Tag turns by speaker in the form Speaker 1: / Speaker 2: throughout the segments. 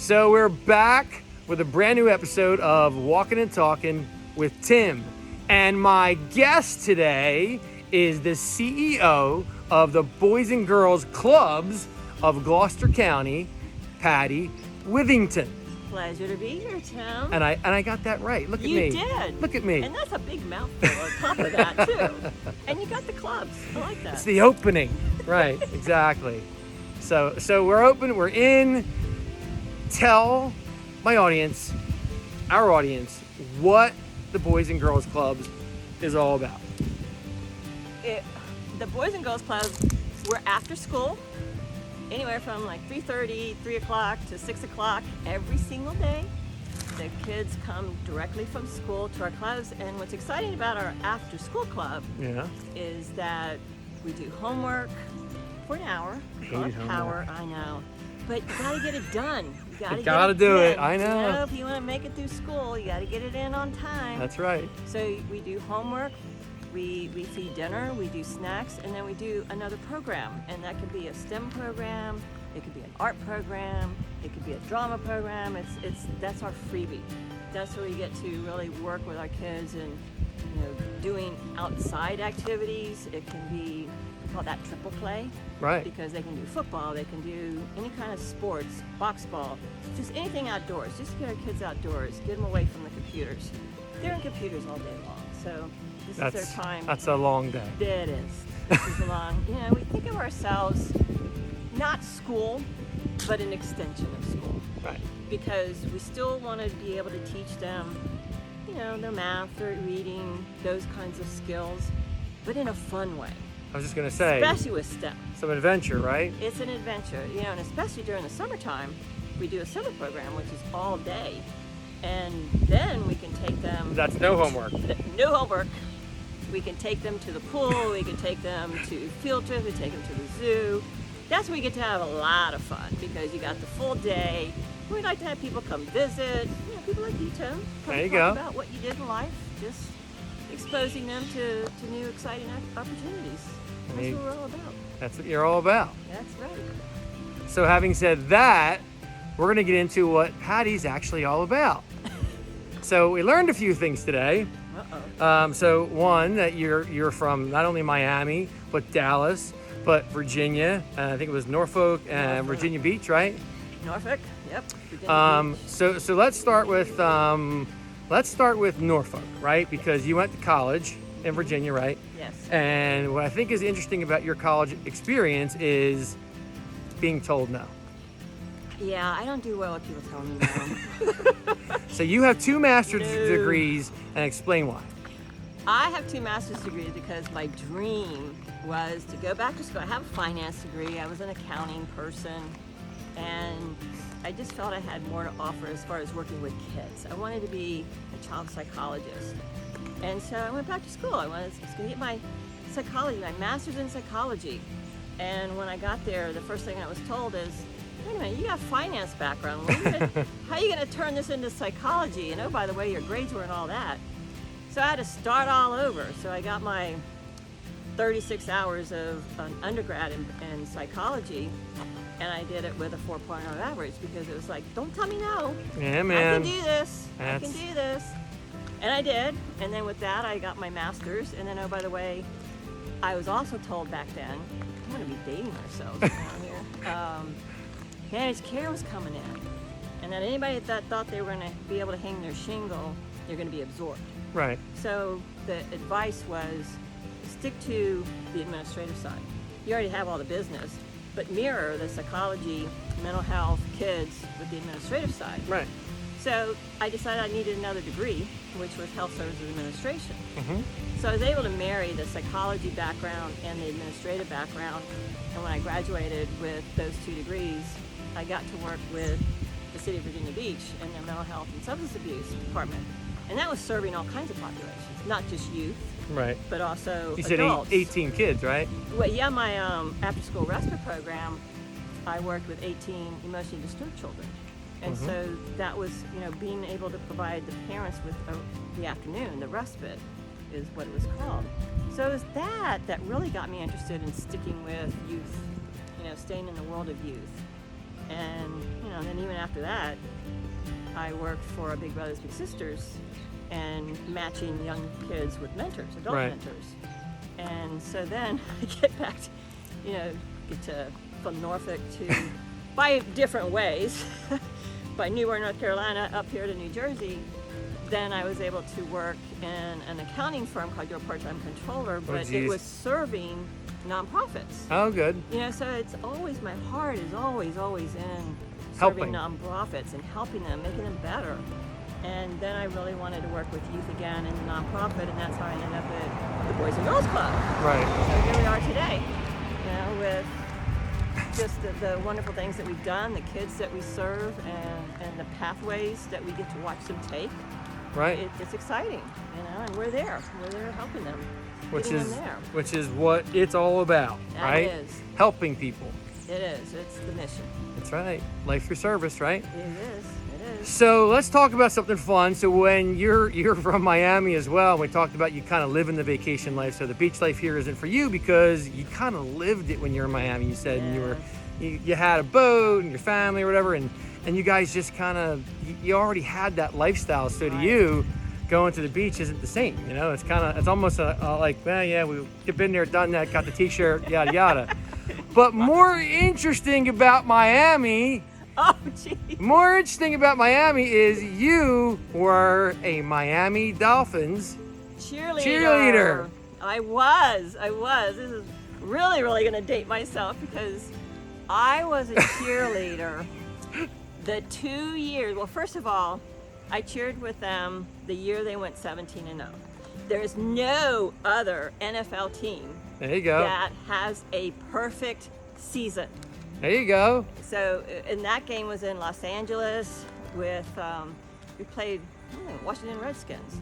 Speaker 1: So we're back with a brand new episode of Walkin Talkin with Tim. And my guest today is the CEO of the Boys and Girls Clubs of Gloucester County, Patti Withington.
Speaker 2: Pleasure to be here, Tim.
Speaker 1: And I got that right. Look at me.
Speaker 2: You did.
Speaker 1: Look at me.
Speaker 2: And that's a big mouthful on top of that, too. And you got the clubs. I like that.
Speaker 1: It's the opening. Right, exactly. So we're open, we're in. Tell my audience, our audience, what the Boys and Girls Clubs is all about.
Speaker 2: The Boys and Girls Clubs, we're after school, anywhere from like 3:30, 3 o'clock to 6 o'clock every single day. The kids come directly from school to our clubs, and what's exciting about our after school club is that we do homework for an hour. I know. But you gotta get it done. You gotta
Speaker 1: do
Speaker 2: get
Speaker 1: it. I know.
Speaker 2: You know, if you want to make it through school, you gotta get it in on time.
Speaker 1: That's right.
Speaker 2: So we do homework, we feed dinner, we do snacks, and then we do another program. And that could be a STEM program, it could be an art program, it could be a drama program. That's our freebie. That's where we get to really work with our kids and doing outside activities. It can be call that triple play,
Speaker 1: right?
Speaker 2: Because they can do football, they can do any kind of sports, box ball, just anything outdoors. Just get our kids outdoors, get them away from the computers. They're in computers all day long, so this is their time.
Speaker 1: That's a long day.
Speaker 2: It is. This is a long. We think of ourselves not school, but an extension of school,
Speaker 1: right? Because
Speaker 2: we still want to be able to teach them, their math, their reading, those kinds of skills, but in a fun way.
Speaker 1: I was just going to say,
Speaker 2: especially with STEM.
Speaker 1: Some adventure, right?
Speaker 2: It's an adventure, and especially during the summertime, we do a summer program, which is all day. And then we can take them...
Speaker 1: That's no homework.
Speaker 2: No homework. We can take them to the pool, we can take them to field trips, we take them to the zoo. That's where we get to have a lot of fun, because you got the full day. We like to have people come visit, people like you, Tim.
Speaker 1: There you
Speaker 2: go. About what you did in life, just exposing them to new exciting opportunities. That's what we're all about.
Speaker 1: That's what you're all about.
Speaker 2: That's right.
Speaker 1: So having said that, we're going to get into what Patti's actually all about. So we learned a few things today. So one, that you're from not only Miami, but Dallas, but Virginia. I think it was Norfolk and Virginia Beach, right?
Speaker 2: Norfolk, yep. Virginia Beach.
Speaker 1: So let's start with Norfolk, right? Because you went to college in Virginia, right?
Speaker 2: Yes.
Speaker 1: And what I think is interesting about your college experience is being told no.
Speaker 2: Yeah, I don't do well with people telling me no.
Speaker 1: So you have 2 master's degrees, and explain why.
Speaker 2: I have 2 master's degrees because my dream was to go back to school. I have a finance degree. I was an accounting person, and I just felt I had more to offer as far as working with kids. I wanted to be a child psychologist. And so I went back to school. I was going to get my psychology, my master's in psychology. And when I got there, the first thing I was told is, wait a minute, you got a finance background. How are you going to turn this into psychology? And oh, by the way, your grades weren't all that. So I had to start all over. So I got my 36 hours of an undergrad in psychology, and I did it with a 4.0 average because it was like, don't tell me no.
Speaker 1: Yeah, man.
Speaker 2: I can do this. I can do this. And I did, and then with that I got my master's, and then oh, by the way, I was also told back then, I'm going to be dating ourselves around here, managed care was coming in, and that anybody that thought they were going to be able to hang their shingle, they're going to be absorbed.
Speaker 1: Right.
Speaker 2: So the advice was, stick to the administrative side. You already have all the business, but mirror the psychology, mental health, kids with the administrative side.
Speaker 1: Right.
Speaker 2: So I decided I needed another degree, which was Health Services Administration.
Speaker 1: Mm-hmm.
Speaker 2: So I was able to marry the psychology background and the administrative background. And when I graduated with those 2 degrees, I got to work with the City of Virginia Beach and their mental health and substance abuse department. And that was serving all kinds of populations, not just youth,
Speaker 1: right,
Speaker 2: but also
Speaker 1: you
Speaker 2: adults.
Speaker 1: Said 18 kids, right?
Speaker 2: Well, yeah, my after-school respite program, I worked with 18 emotionally disturbed children. And so that was, being able to provide the parents with the afternoon, the respite is what it was called. So it was that really got me interested in sticking with youth, staying in the world of youth. And then even after that, I worked for Big Brothers Big Sisters and matching young kids with mentors, adult
Speaker 1: Right.
Speaker 2: mentors. And so then I get back from Norfolk to, by different ways, by Newburgh, North Carolina, up here to New Jersey. Then I was able to work in an accounting firm called Your Part-Time Controller, but it was serving nonprofits.
Speaker 1: Oh, good.
Speaker 2: So it's always, my heart is always in
Speaker 1: Helping.
Speaker 2: serving nonprofits and helping them, making them better. And then I really wanted to work with youth again in the nonprofit, and that's how I ended up at the Boys and Girls Club.
Speaker 1: Right.
Speaker 2: So here we are today, with just the wonderful things that we've done, the kids that we serve, and the pathways that we get to watch them take.
Speaker 1: Right.
Speaker 2: It's exciting, and we're there. We're there helping them,
Speaker 1: Which
Speaker 2: getting
Speaker 1: is
Speaker 2: them there.
Speaker 1: which is what it's all about,
Speaker 2: That
Speaker 1: right?
Speaker 2: is.
Speaker 1: Helping people.
Speaker 2: It is. It's the mission.
Speaker 1: That's right. Life through service, right?
Speaker 2: It is. It is.
Speaker 1: So let's talk about something fun. So when you're from Miami as well, we talked about you kind of live in the vacation life. So the beach life here isn't for you because you kind of lived it when you were in Miami. You said and you had a boat and your family or whatever, and you guys just kind of you already had that lifestyle. So to you, going to the beach isn't the same. It's almost like, we've been there, done that, got the T-shirt, yada yada. But more interesting about Miami.
Speaker 2: Oh, gee.
Speaker 1: More interesting about Miami is you were a Miami Dolphins cheerleader.
Speaker 2: I was. This is really going to date myself because I was a cheerleader the 2 years. Well, first of all, I cheered with them the year they went 17-0. There's no other NFL team
Speaker 1: There you go.
Speaker 2: that has a perfect season.
Speaker 1: There you go.
Speaker 2: So, and that game was in Los Angeles with, we played Washington Redskins.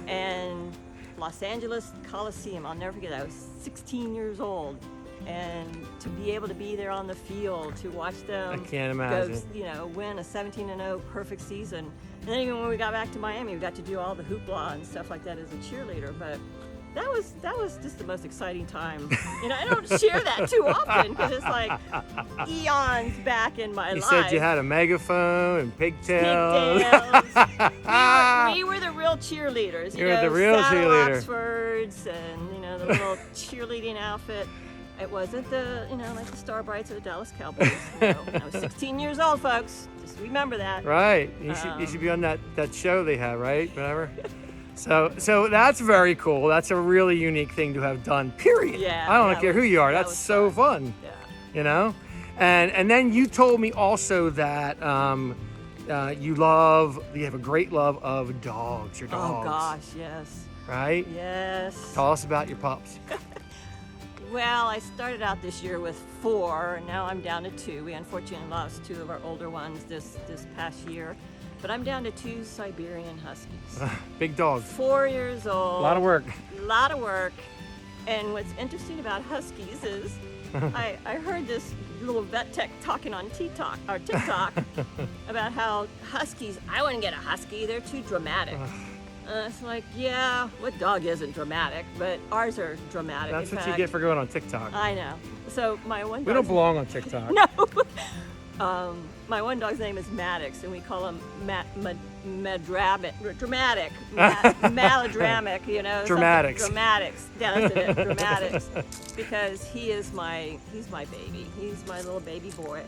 Speaker 2: And Los Angeles Coliseum, I'll never forget that. I was 16 years old. And to be able to be there on the field, to watch them
Speaker 1: I can't imagine.
Speaker 2: win a 17-0 perfect season. And then even when we got back to Miami, we got to do all the hoopla and stuff like that as a cheerleader. But that was just the most exciting time. I don't share that too often because it's like eons back in my life.
Speaker 1: You said you had a megaphone and pigtails.
Speaker 2: we were the real cheerleaders.
Speaker 1: You were the real
Speaker 2: saddle
Speaker 1: cheerleader.
Speaker 2: Oxfords and the little cheerleading outfit. It wasn't the like the Star Brights or the Dallas Cowboys. I was 16 years old, folks. Just remember that.
Speaker 1: Right. You should be on that show they have, right? Whatever. So that's very cool. That's a really unique thing to have done. Period.
Speaker 2: Yeah.
Speaker 1: I don't care who you are. That's so fun.
Speaker 2: Yeah.
Speaker 1: And then you told me also that you have a great love of dogs. Your dogs.
Speaker 2: Oh gosh, yes.
Speaker 1: Right?
Speaker 2: Yes.
Speaker 1: Tell us about your pups.
Speaker 2: Well, I started out this year with 4, and now I'm down to 2. We unfortunately lost 2 of our older ones this past year, but I'm down to 2 Siberian Huskies.
Speaker 1: Big dogs.
Speaker 2: 4 years old.
Speaker 1: A lot of work.
Speaker 2: A lot of work. And what's interesting about Huskies is I heard this little vet tech talking on TikTok about how Huskies, I wouldn't get a Husky, they're too dramatic. It's like, what dog isn't dramatic? But ours are dramatic.
Speaker 1: That's
Speaker 2: In
Speaker 1: what
Speaker 2: fact,
Speaker 1: you get for going on TikTok.
Speaker 2: I know. So my one
Speaker 1: We don't belong on TikTok.
Speaker 2: No. My one dog's name is Maddox, and we call him dramatic, melodramatic,
Speaker 1: Dramatics.
Speaker 2: Dramatics. Yeah, that's it, dramatics. Because he's my baby. He's my little baby boy.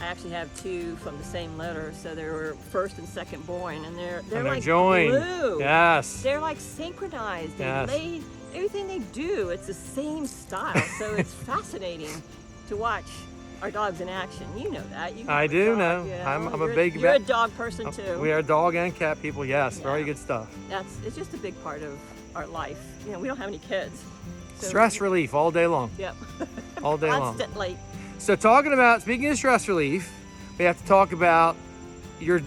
Speaker 2: I actually have 2 from the same litter, so they were first and second born, and they're like
Speaker 1: joined.
Speaker 2: glue.
Speaker 1: Yes.
Speaker 2: They're like synchronized. Everything they do, it's the same style. So it's fascinating to watch our dogs in action. You know that.
Speaker 1: I do know. I'm a big.
Speaker 2: You're a dog person too.
Speaker 1: We are dog and cat people. Yes, very good stuff.
Speaker 2: It's just a big part of our life. We don't have any kids. So
Speaker 1: Stress relief all day long.
Speaker 2: Yep.
Speaker 1: All day long.
Speaker 2: Constantly.
Speaker 1: So speaking of stress relief, we have to talk about your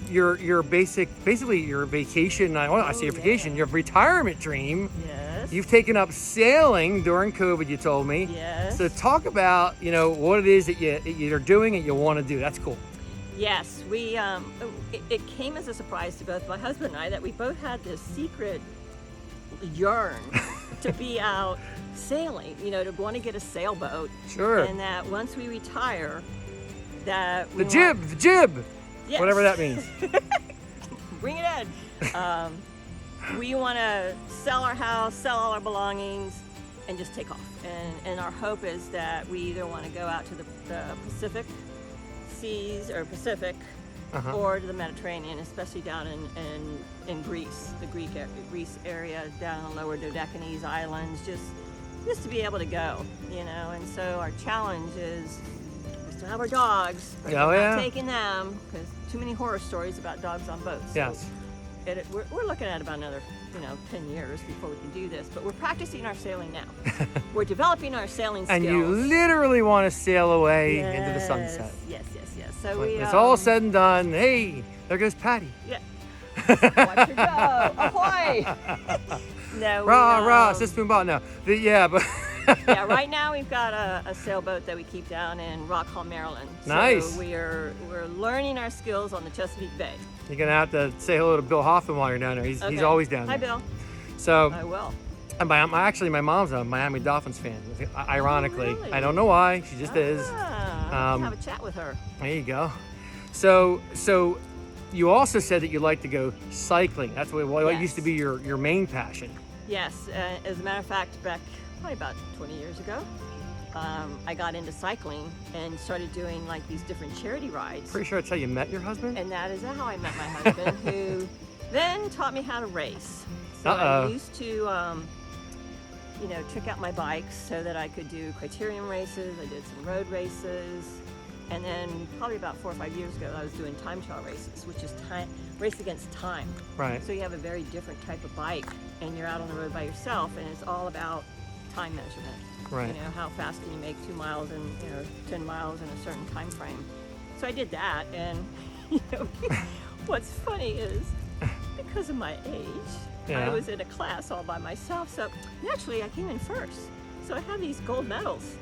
Speaker 1: basically your vacation. I say your vacation, your retirement dream.
Speaker 2: Yes.
Speaker 1: You've taken up sailing during COVID, you told me.
Speaker 2: Yes.
Speaker 1: So talk about what it is that you're doing and you want to do. That's cool.
Speaker 2: Yes, we. It came as a surprise to both my husband and I that we both had this secret yearn to be out sailing. To want to get a sailboat.
Speaker 1: Sure.
Speaker 2: And that once we retire, that
Speaker 1: The jib,
Speaker 2: Yes.
Speaker 1: whatever that means.
Speaker 2: Bring it in. We want to sell our house, sell all our belongings, and just take off. And our hope is that we either want to go out to the Pacific seas or Pacific, or to the Mediterranean, especially down in Greece, the Greece area, down on lower Dodecanese islands, just to be able to go, you know. And so our challenge is we still have our dogs. But we're not taking them because too many horror stories about dogs on boats. So
Speaker 1: Yes.
Speaker 2: we're looking at about another 10 years before we can do this, but we're practicing our sailing now. We're developing our sailing skills.
Speaker 1: And you literally want to sail away into the sunset.
Speaker 2: Yes. So
Speaker 1: When it's all said and done, hey, there goes Patti.
Speaker 2: Yeah. Watch her go. Ahoy! No.
Speaker 1: Rah, sis boom bah. No. But
Speaker 2: Yeah, right now we've got a sailboat that we keep down in Rock Hall, Maryland.
Speaker 1: Nice.
Speaker 2: So we're learning our skills on the Chesapeake Bay.
Speaker 1: You're gonna have to say hello to Bill Hoffman while you're down there. He's always down there.
Speaker 2: Hi, Bill.
Speaker 1: So
Speaker 2: I will.
Speaker 1: and my mom's a Miami Dolphins fan. Ironically,
Speaker 2: really?
Speaker 1: I don't know why. She just is.
Speaker 2: I'll have a chat with her.
Speaker 1: There you go. So you also said that you like to go cycling. That's what used to be your main passion.
Speaker 2: Yes, as a matter of fact, back probably about 20 years ago, I got into cycling and started doing like these different charity rides.
Speaker 1: Pretty sure that's how you met your husband?
Speaker 2: And that is how I met my husband, who then taught me how to race. So I used to, trick out my bikes so that I could do criterium races. I did some road races. And then probably about 4 or 5 years ago, I was doing time trial races, which is race against time.
Speaker 1: Right.
Speaker 2: So you have a very different type of bike, and you're out on the road by yourself, and it's all about time measurement.
Speaker 1: Right.
Speaker 2: You know, how fast can you make 2 miles and 10 miles in a certain time frame. So I did that, and what's funny is because of my age, I was in a class all by myself. So naturally, I came in first. So I have these gold medals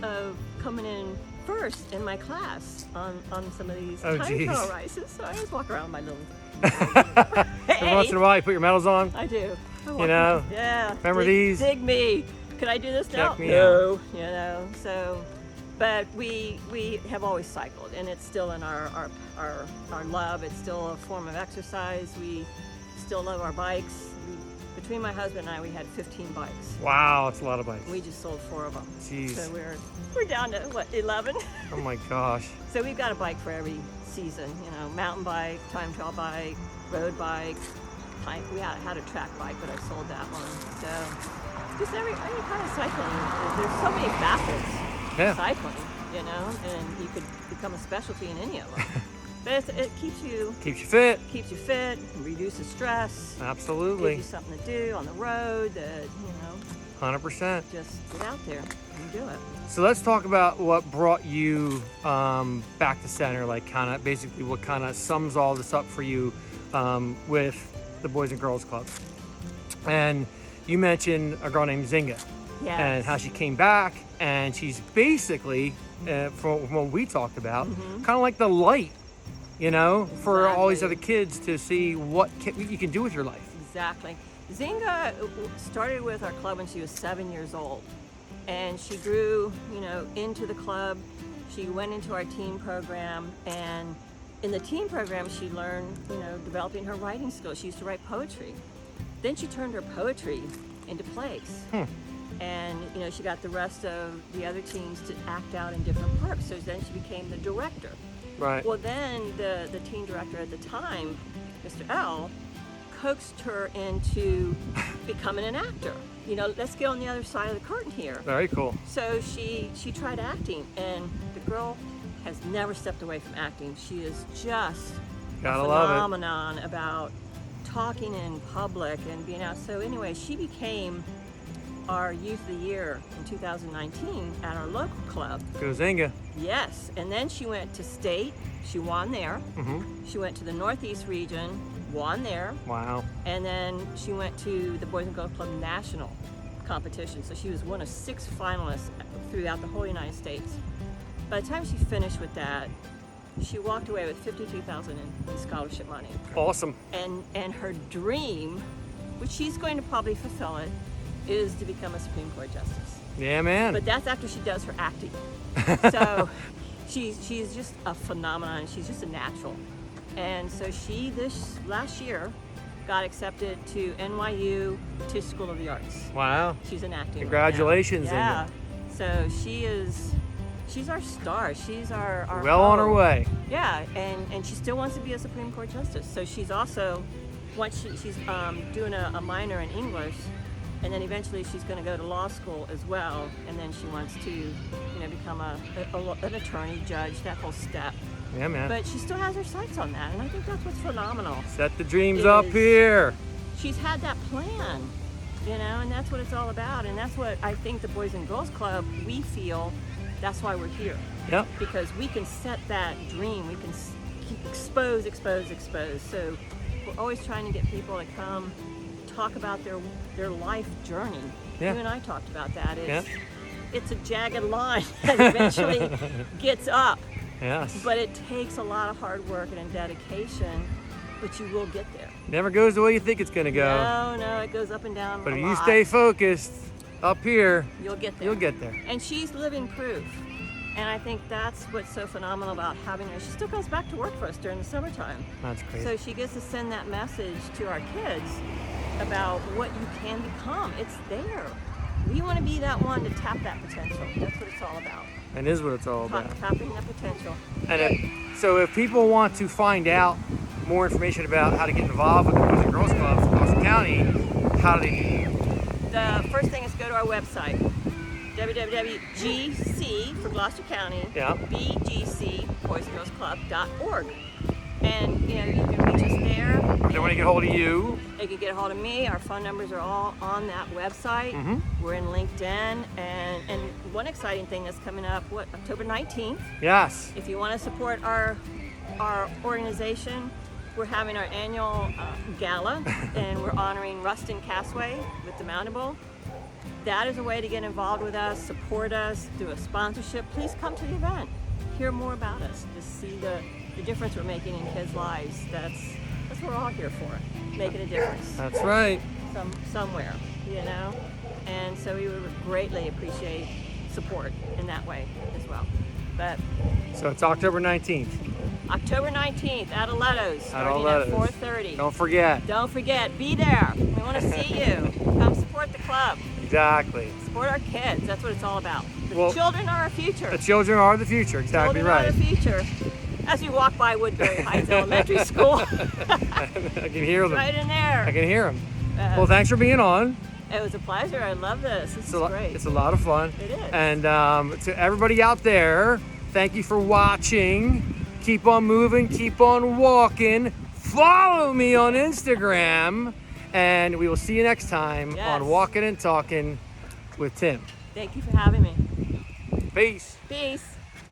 Speaker 2: of coming in first in my class on some of these time trial races. So I always walk around with my little.
Speaker 1: Every once in a while, you put your medals on.
Speaker 2: I do.
Speaker 1: Yeah. Remember these?
Speaker 2: Dig me. Can I do this now?
Speaker 1: Check me
Speaker 2: No.
Speaker 1: out.
Speaker 2: So, but we have always cycled, and it's still in our love. It's still a form of exercise. We still love our bikes. Between my husband and I, we had 15 bikes.
Speaker 1: Wow, that's a lot of bikes.
Speaker 2: We just sold 4 of them.
Speaker 1: Jeez.
Speaker 2: So we're down to 11.
Speaker 1: Oh my gosh.
Speaker 2: So we've got a bike for every season. Mountain bike, time trial bike, road bike. We had a track bike, but I sold that one. So just every kind of cycling. There's so many facets to cycling, and you could become a specialty in any of them. But it keeps you fit, reduces stress.
Speaker 1: Absolutely.
Speaker 2: Gives you something to do on the road that
Speaker 1: 100%.
Speaker 2: Just get out there and do it.
Speaker 1: So let's talk about what brought you back to center, like kind of basically what kind of sums all this up for you with the Boys and Girls Club. And you mentioned a girl named Zinga.
Speaker 2: Yes.
Speaker 1: And how she came back, and she's basically, from what we talked about, kind of like the light, for all these other kids to see what you can do with your life.
Speaker 2: Exactly. Zinga started with our club when she was 7 years old, and she grew, into the club. She went into our teen program, and in the teen program, she learned, developing her writing skills. She used to write poetry. Then she turned her poetry into plays. And, she got the rest of the other teens to act out in different parts. So then she became the director.
Speaker 1: Right.
Speaker 2: Well, then the teen director at the time, Mr. L, coaxed her into becoming an actor. Let's get on the other side of the curtain here.
Speaker 1: Very cool.
Speaker 2: So she tried acting, and the girl has never stepped away from acting. She is just a phenomenon about talking in public and being out. So anyway, she became our Youth of the Year in 2019 at our local club.
Speaker 1: Go Zinga.
Speaker 2: Yes, and then she went to state. She won there. She went to the Northeast region, won there.
Speaker 1: Wow.
Speaker 2: And then she went to the Boys and Girls Club National competition. So she was one of 6 finalists throughout the whole United States. By the time she finished with that, she walked away with $52,000 in scholarship money.
Speaker 1: Awesome.
Speaker 2: And her dream, which she's going to probably fulfill it, is to become a Supreme Court justice.
Speaker 1: Yeah, man.
Speaker 2: But that's after she does her acting. So she's just a phenomenon. She's just a natural. And so she, this last year, got accepted to NYU Tisch School of the Arts.
Speaker 1: Wow.
Speaker 2: She's an acting.
Speaker 1: Congratulations,
Speaker 2: Right now.
Speaker 1: Inga.
Speaker 2: Yeah. So she's our star. She's our
Speaker 1: Well on her
Speaker 2: hope.
Speaker 1: way.
Speaker 2: Yeah, and she still wants to be a Supreme Court justice. So she's also, once she's doing a minor in English, and then eventually she's going to go to law school as well. And then she wants to, become an attorney, judge, that whole step.
Speaker 1: Yeah, man.
Speaker 2: But she still has her sights on that, and I think that's what's phenomenal.
Speaker 1: Set the dreams up here.
Speaker 2: She's had that plan, and that's what it's all about. And that's what I think the Boys and Girls Club, we feel, that's why we're here.
Speaker 1: Yep.
Speaker 2: Because we can set that dream, we can expose. So we're always trying to get people to come talk about their life journey.
Speaker 1: Yeah.
Speaker 2: You and I talked about that.
Speaker 1: Yeah.
Speaker 2: It's a jagged line that eventually gets up.
Speaker 1: Yes.
Speaker 2: But it takes a lot of hard work and dedication, but you will get there.
Speaker 1: Never goes the way you think it's going to go.
Speaker 2: No, it goes up and down.
Speaker 1: But
Speaker 2: a
Speaker 1: if
Speaker 2: lot.
Speaker 1: you stay focused up here,
Speaker 2: you'll get there.
Speaker 1: you'll get there.
Speaker 2: And she's living proof. And I think that's what's so phenomenal about having her. She still comes back to work for us during the summertime.
Speaker 1: That's crazy.
Speaker 2: So she gets to send that message to our kids about what you can become. It's there. We want to be that one to tap that potential. That's what it's all about.
Speaker 1: That is what it's all about.
Speaker 2: Tapping that potential.
Speaker 1: And so if people want to find out more information about how to get involved with the Boys and Girls Club of Gloucester County, how do they do that?
Speaker 2: The first thing is go to our website, www.gc for Gloucester County,
Speaker 1: Yeah.
Speaker 2: bgcboysandgirlsclub.org. And you can reach us there.
Speaker 1: If they want to get a hold of you,
Speaker 2: They can get a hold of me. Our phone numbers are all on that website. We're in LinkedIn. And one exciting thing that's coming up, October 19th.
Speaker 1: yes.
Speaker 2: If you want to support our organization, we're having our annual gala, and we're honoring Rustin Casway with the Mountable. That is a way to get involved with us, support us, do a sponsorship. Please come to the event. Hear more about us. Just see the difference we're making in kids' lives. That's what we're all here for, making a difference
Speaker 1: That's right.
Speaker 2: somewhere, And so we would greatly appreciate support in that way as well. But
Speaker 1: So it's October 19th.
Speaker 2: October 19th at Aletto's, starting at 4:30.
Speaker 1: Don't forget.
Speaker 2: Don't forget, be there. We want to see you. Come support the club.
Speaker 1: Exactly.
Speaker 2: Support our kids. That's what it's all about. The
Speaker 1: Well,
Speaker 2: children are our future.
Speaker 1: The children are the future. Exactly
Speaker 2: Children
Speaker 1: right.
Speaker 2: are the future. As we walk by Woodbury Heights Elementary School,
Speaker 1: I can hear them.
Speaker 2: right in there.
Speaker 1: I can hear them. Well, thanks for being on.
Speaker 2: It was a pleasure. I love this. This is great.
Speaker 1: It's a lot of fun.
Speaker 2: It is.
Speaker 1: And to everybody out there, thank you for watching. Keep on moving. Keep on walking. Follow me on Instagram. And we will see you next time on Walkin' and Talkin' with Tim.
Speaker 2: Thank you for having me.
Speaker 1: Peace.
Speaker 2: Peace.